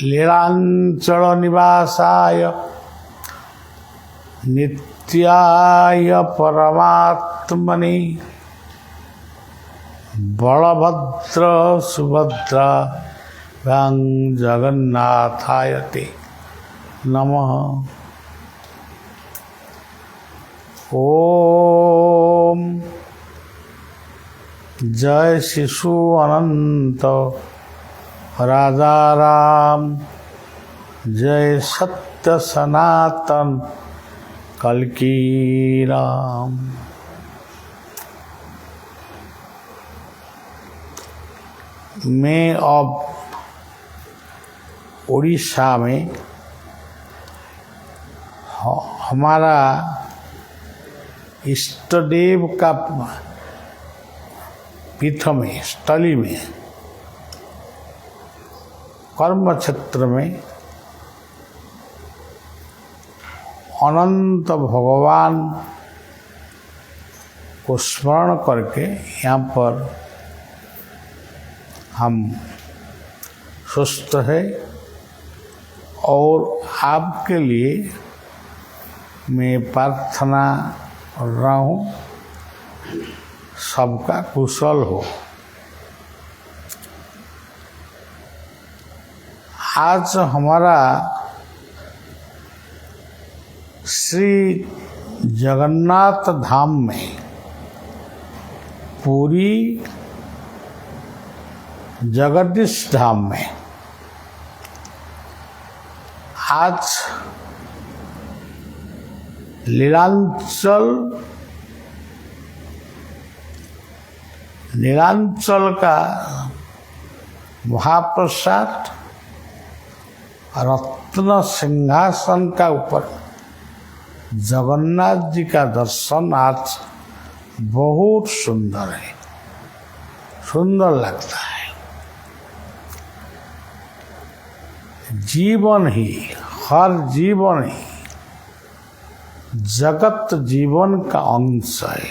लीलांचल निवासाय नित्याय परमात्मने बलभद्र सुभद्रा जगन्नाथाय ते नमः। ओम जय शिशु अनंत राजा राम, जय सत्य सनातन कल्कि राम। मैं अब उड़ीसा में हमारा इष्टदेव का पीठ में स्थली में कर्म क्षेत्र में अनंत भगवान को स्मरण करके यहाँ पर हम सुस्त है और आपके लिए मैं प्रार्थना कर रहा हूँ सबका कुशल हो। आज हमारा श्री जगन्नाथ धाम में पूरी जगदीश धाम में आज नीलांचल का महाप्रसाद रत्न सिंहासन का ऊपर जगन्नाथ जी का दर्शन आज बहुत सुंदर है, सुंदर लगता है। जीवन ही, हर जीवन ही जगत जीवन का अंश है।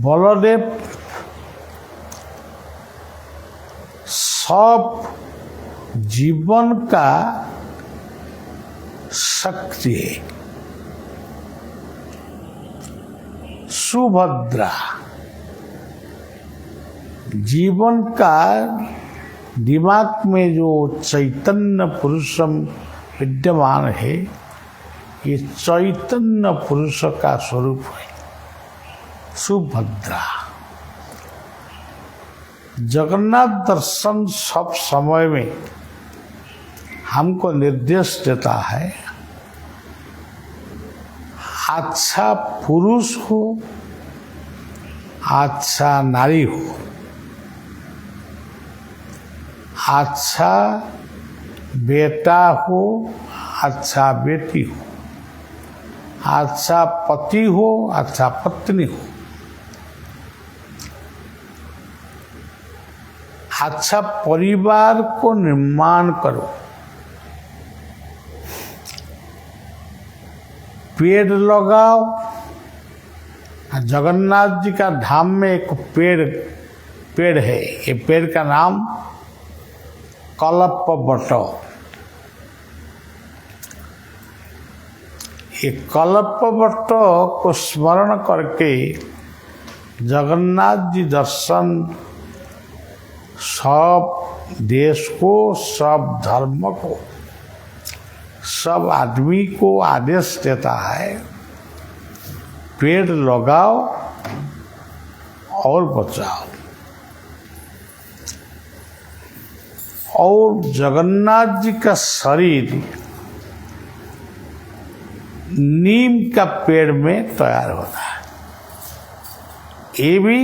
बलदेव सब जीवन का शक्ति है। सुभद्रा जीवन का दिमाग में जो चैतन्य पुरुषम विद्यमान है, ये चैतन्य पुरुष का स्वरूप है सुभद्रा। जगन्नाथ दर्शन सब समय में हमको निर्देश देता है, अच्छा पुरुष हो, अच्छा नारी हो, अच्छा बेटा हो, अच्छा बेटी हो, अच्छा पति हो, अच्छा पत्नी हो, अच्छा परिवार को निर्माण करो। पेड़ लगाओ। जगन्नाथ जी का धाम में एक पेड़ है, ये पेड़ का नाम कल्पवट। ये कल्पवट को स्मरण करके जगन्नाथ जी दर्शन सब देश को, सब धर्म को, सब आदमी को आदेश देता है, पेड़ लगाओ और बचाओ। और जगन्नाथ जी का शरीर नीम का पेड़ में तैयार होता है। ये भी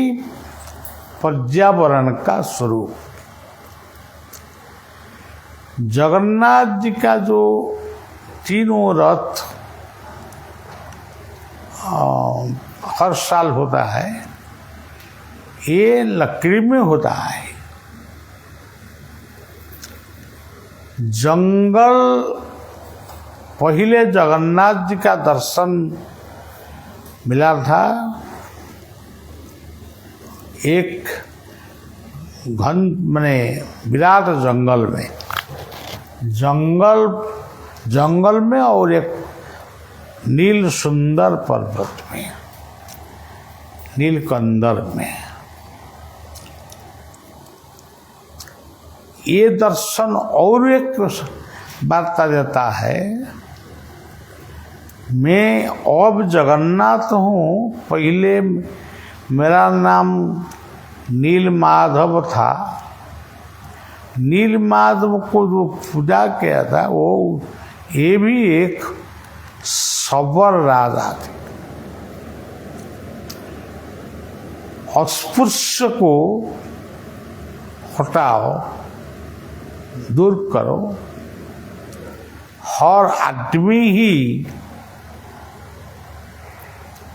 पर्यावरण का स्वरूप। जगन्नाथ जी का जो तीनों रथ हर साल होता है, ये लकड़ी में होता है। जंगल पहले जगन्नाथ जी का दर्शन मिला था एक घन माने विराट जंगल में, जंगल में और एक नील सुंदर पर्वत में, नीलकंदर में। ये दर्शन और एक वार्ता देता है, मैं अब जगन्नाथ हूँ, पहले मेरा नाम नील माधव था। नील माधव को जो पूजा किया था वो ये भी एक सबर राजा थे। अस्पृश्य को हटाओ, दूर करो, हर आदमी ही,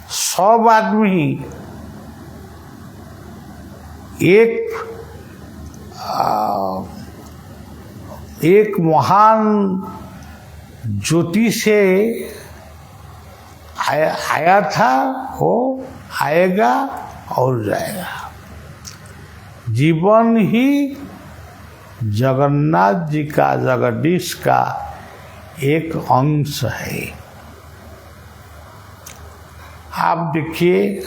सब आदमी ही एक महान ज्योति से आया था, वो आएगा और जाएगा। जीवन ही जगन्नाथ जी का, जगदीश का एक अंश है। आप देखिए,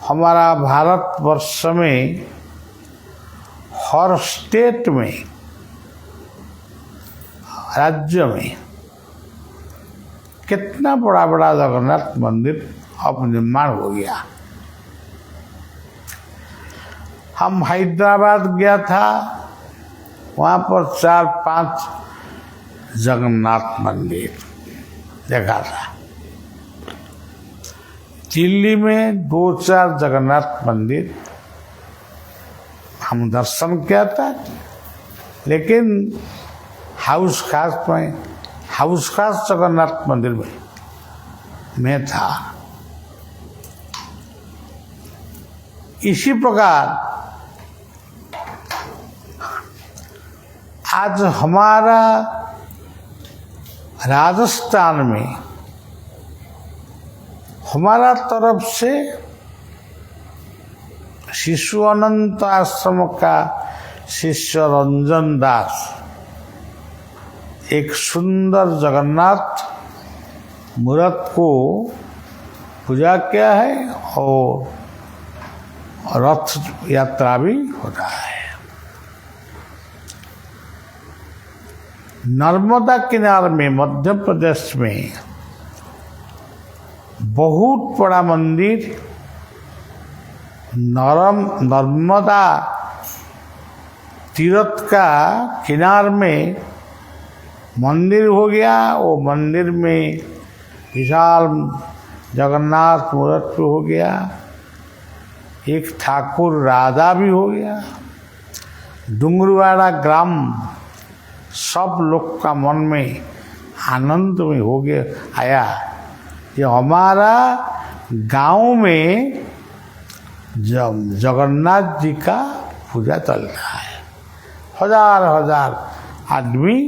हमारा भारतवर्ष में हर स्टेट में, राज्य में कितना बड़ा बड़ा जगन्नाथ मंदिर अब निर्माण हो गया। हम हैदराबाद गया था, वहाँ पर 4-5 जगन्नाथ मंदिर देखा था। दिल्ली में 2-4 जगन्नाथ मंदिर हम दर्शन किया था, लेकिन हाउस खास जगन्नाथ मंदिर में था। इसी प्रकार आज हमारा राजस्थान में हमारा तरफ से शिशु अनंत आश्रम का शिष्य रंजन दास एक सुंदर जगन्नाथ मूर्त को पूजा किया है और रथ यात्रा भी होता है। नर्मदा किनारे में मध्य प्रदेश में बहुत बड़ा मंदिर नर्मदा तीर्थ का किनार में मंदिर हो गया। वो मंदिर में विशाल जगन्नाथ मूर्त हो गया, एक ठाकुर राजा भी हो गया। डुंगरवाड़ा ग्राम सब लोग का मन में आनंद में हो गया आया कि हमारा गांव में जगन्नाथ जी का पूजा चल रहा है। हजार हजार आदमी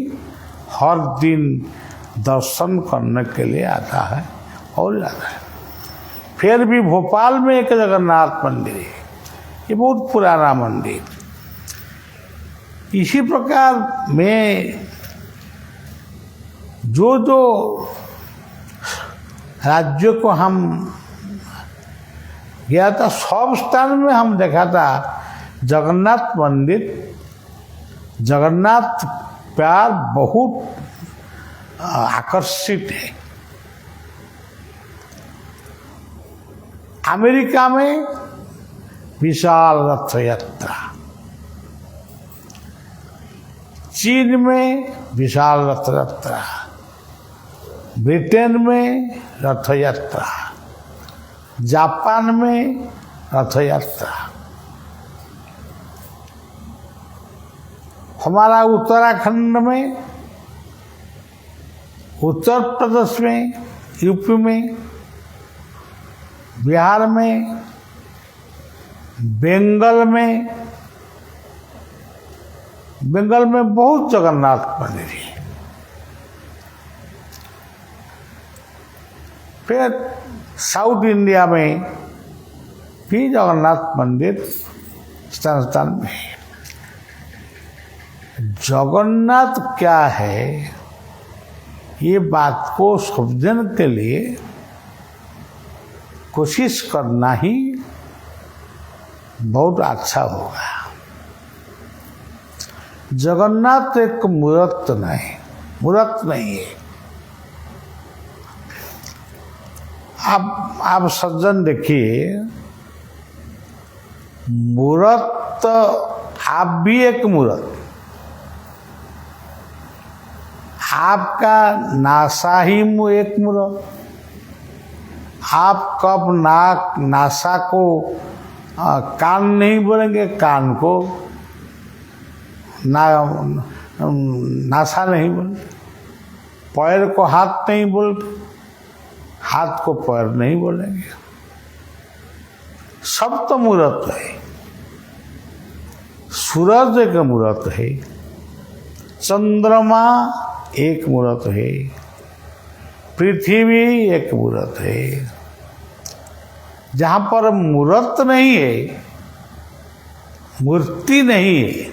हर दिन दर्शन करने के लिए आता है और जाता है। फिर भी भोपाल में एक जगन्नाथ मंदिर है, ये बहुत पुराना मंदिर। इसी प्रकार में जो राज्यों को हम गया था, सब स्थान में हम देखा था जगन्नाथ मंदिर, जगन्नाथ प्यार बहुत आकर्षित है। अमेरिका में विशाल रथ यात्रा, चीन में विशाल रथ यात्रा, ब्रिटेन में रथ यात्रा, जापान में रथ यात्रा। हमारा उत्तराखंड में, उत्तर प्रदेश में, यूपी में, बिहार में, बंगाल में बहुत जगन्नाथ मंदिर है। फिर साउथ इंडिया में भी जगन्नाथ मंदिर स्थान स्थान में। जगन्नाथ क्या है ये बात को समझने के लिए कोशिश करना ही बहुत अच्छा होगा। जगन्नाथ एक मूर्त नहीं है। आप सज्जन देखिए, मूर्त आप भी एक मूर्त, आपका नासा ही एक मूर्त। आप कब नासा को कान नहीं बोलेंगे, कान को नासा नहीं बोलेंगे, पैर को हाथ नहीं बोलते, हाथ को पैर नहीं बोलेंगे। सब तो मूर्त है। सूरज एक मूर्त है, चंद्रमा एक मूर्त है, पृथ्वी एक मूर्त है। जहाँ पर मूर्त नहीं है, मूर्ति नहीं है,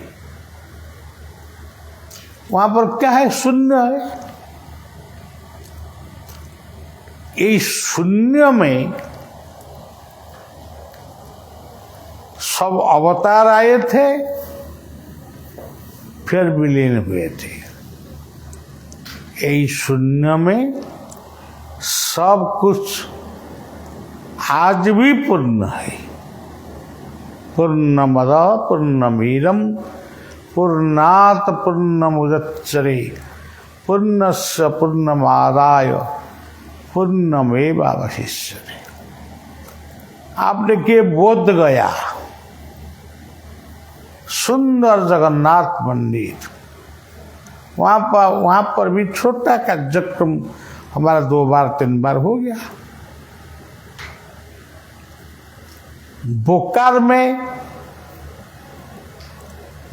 वहाँ पर क्या है? शून्य है। इस शून्य में सब अवतार आए थे, फिर विलीन हुए थे। इस शून्य में सब कुछ आज भी पूर्ण है। पूर्णमद पूर्णमीदं पूर्णात् पूर्णमुदच्यते पूर्णस्य पूर्णमादाय पूर्णमेवावशिष्यते। आप देखिए बोध गया, सुंदर जगन्नाथ मंदिर, वहाँ पर भी छोटा कार्यक्रम हमारा 2 बार 3 बार हो गया। बोकारो में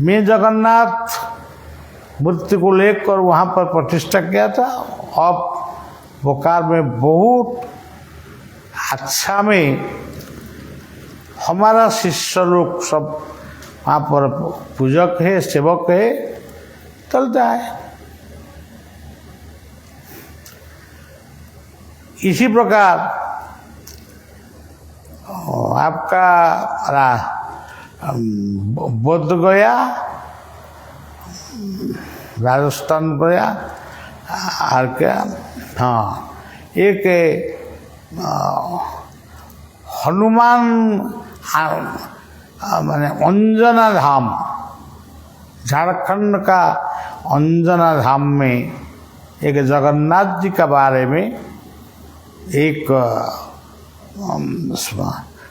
मैं जगन्नाथ मूर्ति को लेकर वहाँ पर प्रतिष्ठा किया था। अब बोकारो में बहुत अच्छा में हमारा शिष्य लोग सब वहाँ पर पूजक है, सेवक है, चलता है। इसी प्रकार आपका बोध गया, राजस्थान गया, और क्या, हाँ, एक हनुमान माने अंजना धाम, झारखंड का अंजना धाम में एक जगन्नाथ जी के बारे में एक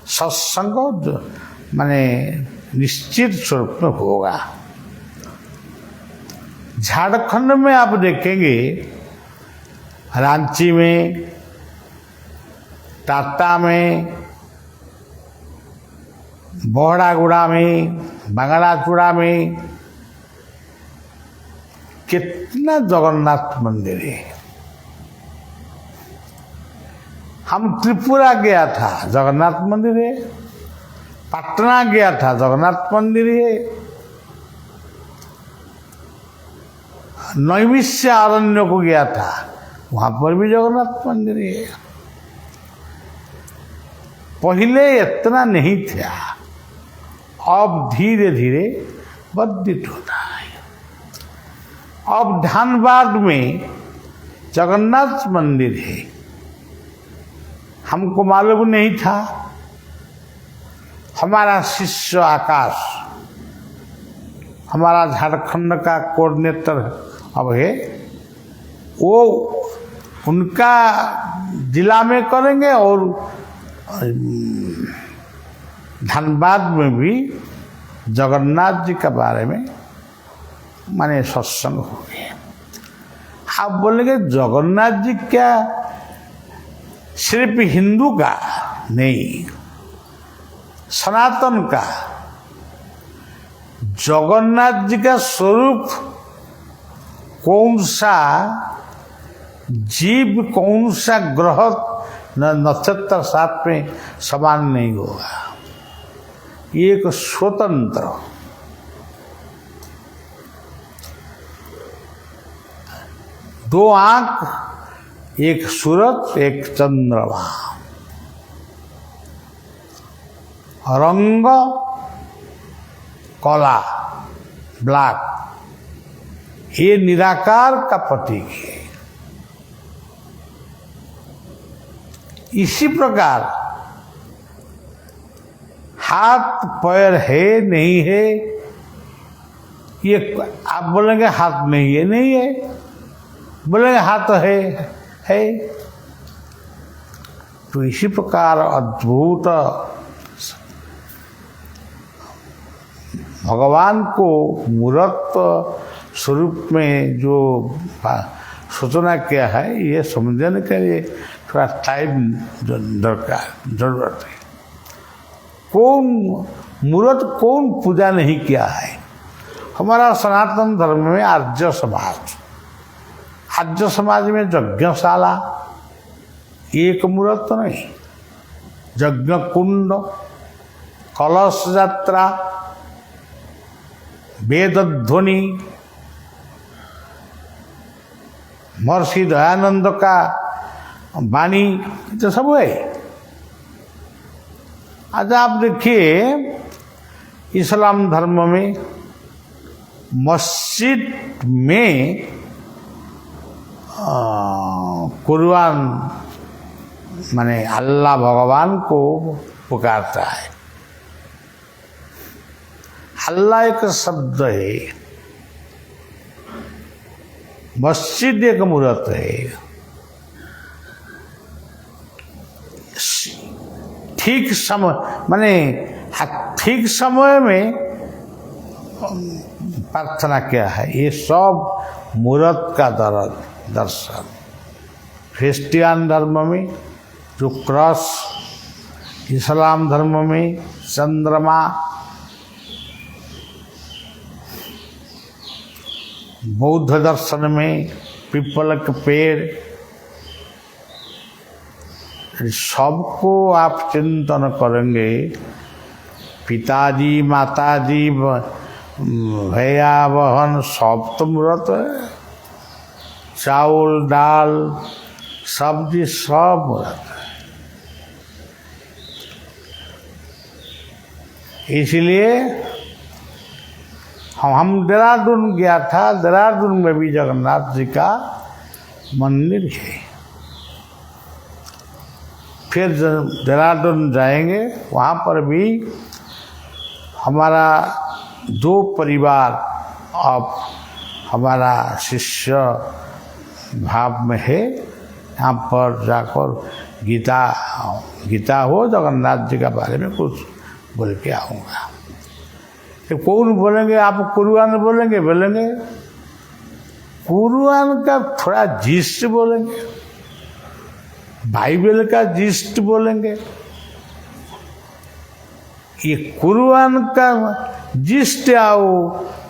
सत्संग माने निश्चित स्वरूप में होगा। झारखंड में आप देखेंगे, रांची में, टाटा में, बोहड़ागुड़ा में, बांगलाचूड़ा में कितना जगन्नाथ मंदिर है। हम त्रिपुरा गया था, जगन्नाथ मंदिर है। पटना गया था, जगन्नाथ मंदिर है। नैमिष्य अरण्य को गया था, वहां पर भी जगन्नाथ मंदिर है। पहले इतना नहीं था, अब धीरे धीरे वर्धित होता है। अब धनबाद में जगन्नाथ मंदिर है, हमको मालूम नहीं था। हमारा शिष्य आकाश, हमारा झारखंड का कोऑर्डिनेटर अब है, वो उनका जिला में करेंगे और धनबाद में भी जगन्नाथ जी के बारे में माने सत्संग हो गए। आप बोलेंगे जगन्नाथ जी क्या सिर्फ हिंदू का नहीं, सनातन का। जगन्नाथ जी का स्वरूप कौन सा जीव, कौन सा ग्रह नक्षत्र साथ में समान नहीं होगा। एक स्वतंत्र, दो आंख, एक सूरज, एक चंद्रमा, रंग कला, ब्लैक, ये निराकार का प्रतीक है। इसी प्रकार हाथ पैर है नहीं है, ये आप बोलेंगे हाथ नहीं है, नहीं है, बोलेंगे हाथ है। तो इसी प्रकार अद्भुत भगवान को मूर्त स्वरूप में जो सूचना किया है, ये समझने के लिए थोड़ा टाइम दरकार जरूरत है। कौन मूर्त, कौन पूजा नहीं किया है? हमारा सनातन धर्म में आर्य समाज में यज्ञशाला एक मूर्त नहीं, यज्ञ कुंड, कलश यात्रा, वेद ध्वनि, महर्षि दयानंद का वाणी, तो सब है। अच्छा आप देखिए, इस्लाम धर्म में मस्जिद में कुर्बान माने अल्लाह भगवान को पुकारता है। अल्लाह एक शब्द है, मस्जिद एक मूर्त है। ठीक समय माने ठीक समय में प्रार्थना किया है। ये सब मूर्त का दर्शन। क्रिश्चियन धर्म में जो क्रॉस, इस्लाम धर्म में चंद्रमा, बौद्ध दर्शन में पीपल के पेड़, सबको आप चिंतन करेंगे, पिताजी माताजी भैया बहन सब तो मूर्त है। चावल दाल सब्जी सब मूर्त है। इसलिए हम देहरादून गया था, देहरादून में भी जगन्नाथ जी का मंदिर है। फिर देहरादून जाएंगे, वहाँ पर भी हमारा दो परिवार अब हमारा शिष्य भाव में है। यहाँ पर जाकर गीता हो, जगन्नाथ जी के बारे में कुछ बोल के आऊँगा। तो कौन बोलेंगे आप कुरान बोलेंगे, कुरान का थोड़ा जिस्ट बोलेंगे, बाइबल का जिस्ट बोलेंगे। ये कुरान का जिस्ट आओ,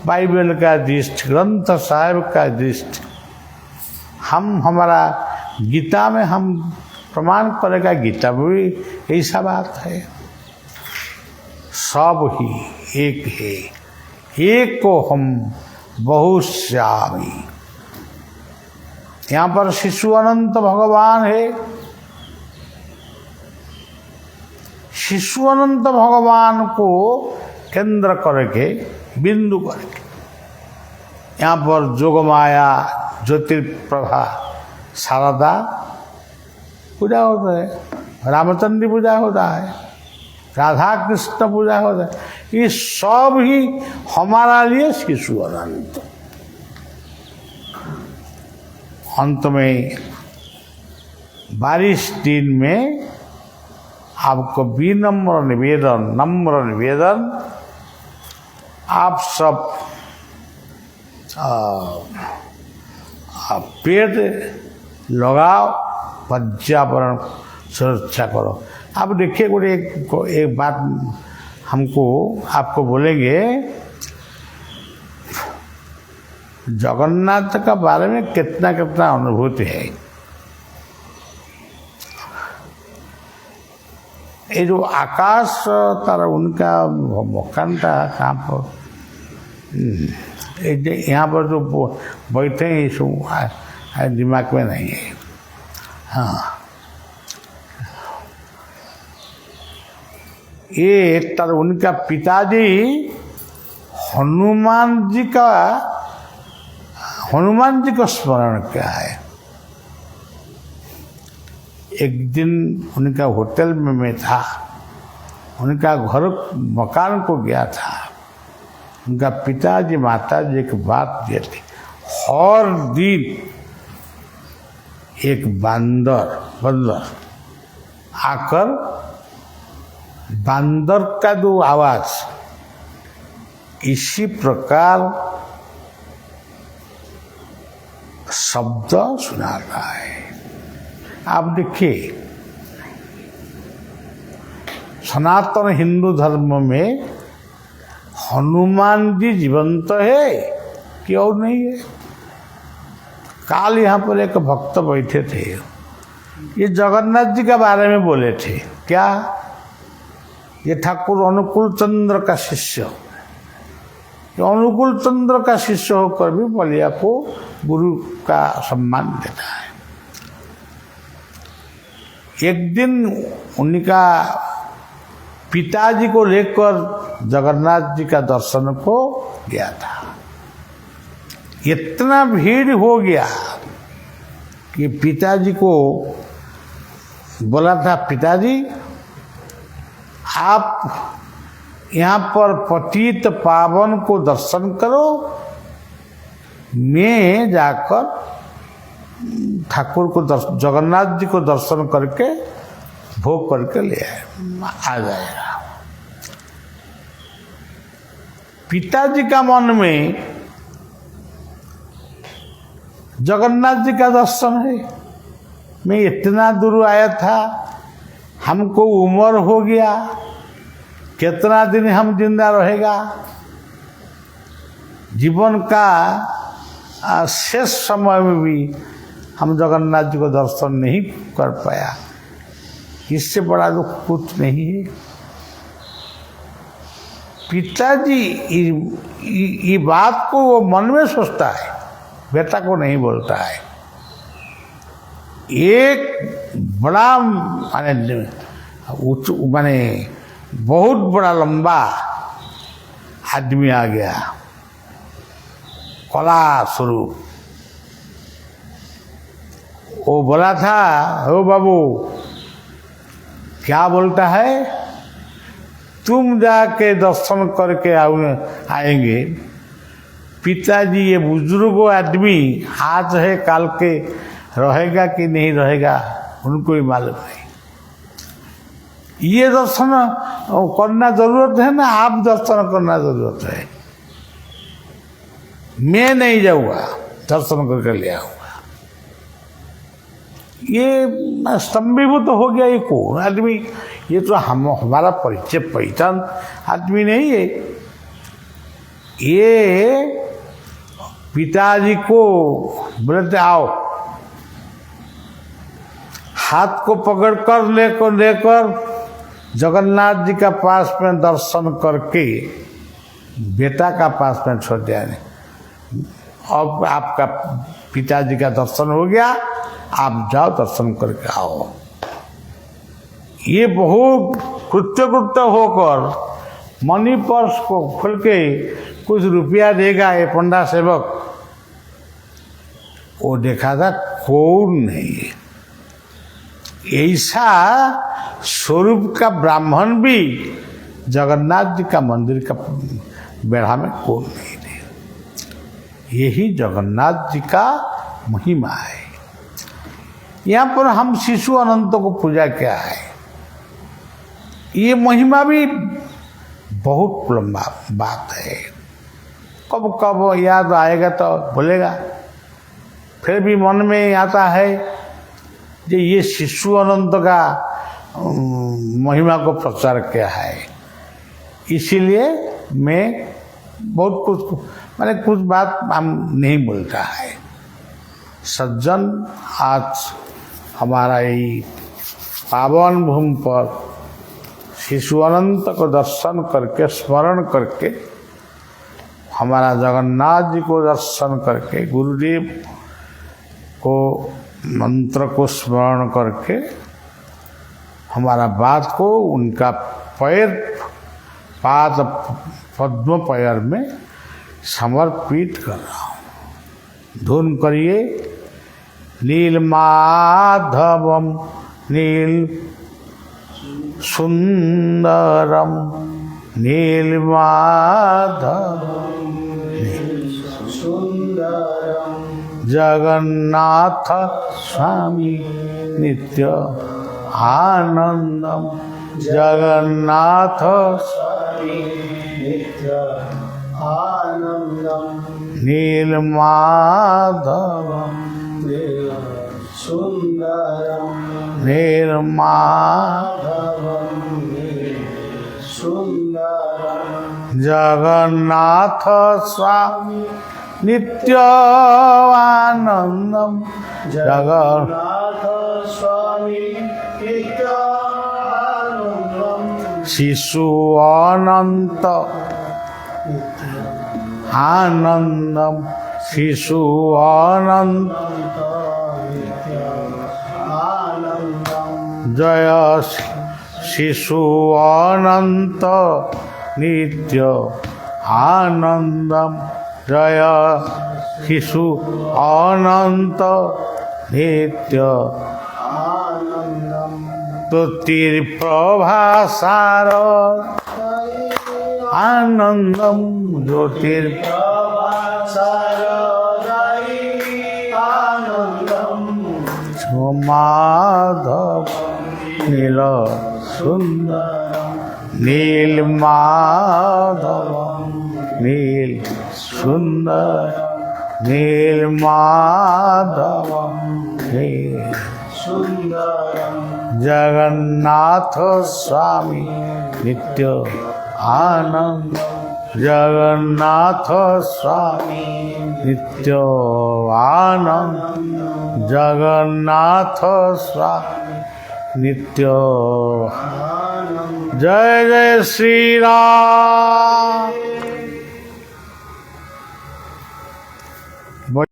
बाइबल का जिस्ट, ग्रंथ साहिब का जिस्ट, हमारा गीता में हम प्रमाण करेगा, गीता में भी ऐसा बात है। सब ही एक है, एक को हम बहुश्यामी। यहाँ पर शिशु अनंत भगवान है। शिशु अनंत भगवान को केंद्र करके, बिंदु करके यहाँ पर जोगमाया, ज्योतिर्प्रभा, शारदा पूजा होता है, रामचंद्र पूजा होता है, राधा कृष्ण पूजा होता है। ये सब ही हमारा लिए शिशु अनंत। अंत में 22 दिन में आपको विनम्र निवेदन, नम्र निवेदन, आप सब पेड़ लगाओ, पर्यावरण सुरक्षा करो। आप देखिए, एक बात हमको आपको बोलेंगे, जगन्नाथ का बारे में कितना कितना अनुभूति है। ये जो आकाश तारा उनका मकान था कहाँ पर, यहाँ पर जो बैठे हैं ये दिमाग में नहीं है। हाँ, ये तर उनका पिताजी हनुमान जी को स्मरण किया है। एक दिन उनका होटल में मैं था, उनका घर मकान को गया था। उनका पिताजी माताजी एक बात दिए थे, हर दिन एक बंदर आकर बंदर का जो आवाज इसी प्रकार शब्द सुनाता है। आप देखिए, सनातन हिंदू धर्म में हनुमान जी जीवंत है कि और नहीं है। काल यहाँ पर एक भक्त बैठे थे, ये जगन्नाथ जी के बारे में बोले थे। क्या? ये ठाकुर अनुकूल चंद्र का शिष्य, अनुकूल चंद्र का शिष्य होकर भी बलिया को गुरु का सम्मान देता है। एक दिन उनका पिताजी को लेकर जगन्नाथ जी का दर्शन को गया था। इतना भीड़ हो गया कि पिताजी को बोला था, पिताजी आप यहाँ पर पतित पावन को दर्शन करो, मैं जाकर ठाकुर को जगन्नाथ जी को दर्शन करके भोग करके ले आ जाएगा। पिताजी का मन में जगन्नाथ जी का दर्शन है, मैं इतना दूर आया था, हमको उम्र हो गया, कितना दिन हम जिंदा रहेगा, जीवन का शेष समय में भी हम जगन्नाथ जी को दर्शन नहीं कर पाया, इससे बड़ा दुख कुछ नहीं है। पिताजी ये बात को वो मन में सोचता है, बेटा को नहीं बोलता है। एक बड़ा माने बहुत बड़ा लंबा आदमी आ गया, कला स्वरूप। वो बोला था, ओ बाबू क्या बोलता है, तुम जाके दर्शन करके आएंगे, पिताजी ये बुजुर्ग आदमी आज है काल के रहेगा कि नहीं रहेगा उनको ही मालूम नहीं। ये दर्शन करना जरूरत है ना, आप दर्शन करना जरूरत है, मैं नहीं जाऊंगा, दर्शन करके ले आऊंगा। ये स्तंभीभूत तो हो गया। ये कौन आदमी, ये तो हमारा परिचय पहचान आदमी नहीं है। ये पिताजी को बोलते आओ, हाथ को पकड़ कर लेकर जगन्नाथ जी का पास में दर्शन करके बेटा का पास में छोड़ दिया। अब आपका पिताजी का दर्शन हो गया, आप जाओ दर्शन करके आओ। ये बहुत कृत्य होकर मनी पर्स को खोल के कुछ रुपया देगा ये पंडा सेवक। वो देखा था कौन नहीं, ऐसा स्वरूप का ब्राह्मण भी जगन्नाथ जी का मंदिर का बेढ़ा में कौन नहीं थे। यही जगन्नाथ जी का महिमा है। यहाँ पर हम शिशु अनंत को पूजा किया है, ये महिमा भी बहुत लंबा बात है। कब कब याद आएगा तो बोलेगा, फिर भी मन में आता है कि ये शिशु अनंत का महिमा को प्रचार किया है, इसीलिए मैं बहुत कुछ कुछ बात हम नहीं बोलता है। सज्जन, आज हमारा यही पावन भूमि पर शिशु अनंत को दर्शन करके स्मरण करके, हमारा जगन्नाथ जी को दर्शन करके, गुरुदेव को मंत्र को स्मरण करके, हमारा बात को उनका पैर पाद पद्म पैर में समर्पित कर रहा हूँ। धुन करिए नील माधवम नील सुंदरम नील माधवम सुंदरम जगन्नाथ स्वामी नित्य आनंदम जगन्नाथ स्वामी नित्य आनंदम नील माधवम सुंदरम नील माधवम सुंदरम जगन्नाथ स्वामी नित्य आनंदम जगन्नाथ स्वामी नित्य आनंदम शिशु अनंत आनंदम शिशु अनंत जय शिशु अनंत नित्य आनंदम जय शिशु अनंत नित्य आनंदम ज्योतिर्प्रभासार आनंदम ज्योतिर्प्रभासार आनंदम माधव नील सुंदर नील माधव नील सुंदर नील माधव नील सुंदर जगन्नाथ स्वामी नित्य आनंद जगन्नाथ स्वामी नित्य आनंद जगन्नाथ स्वामी नित्य जय जय श्री राम।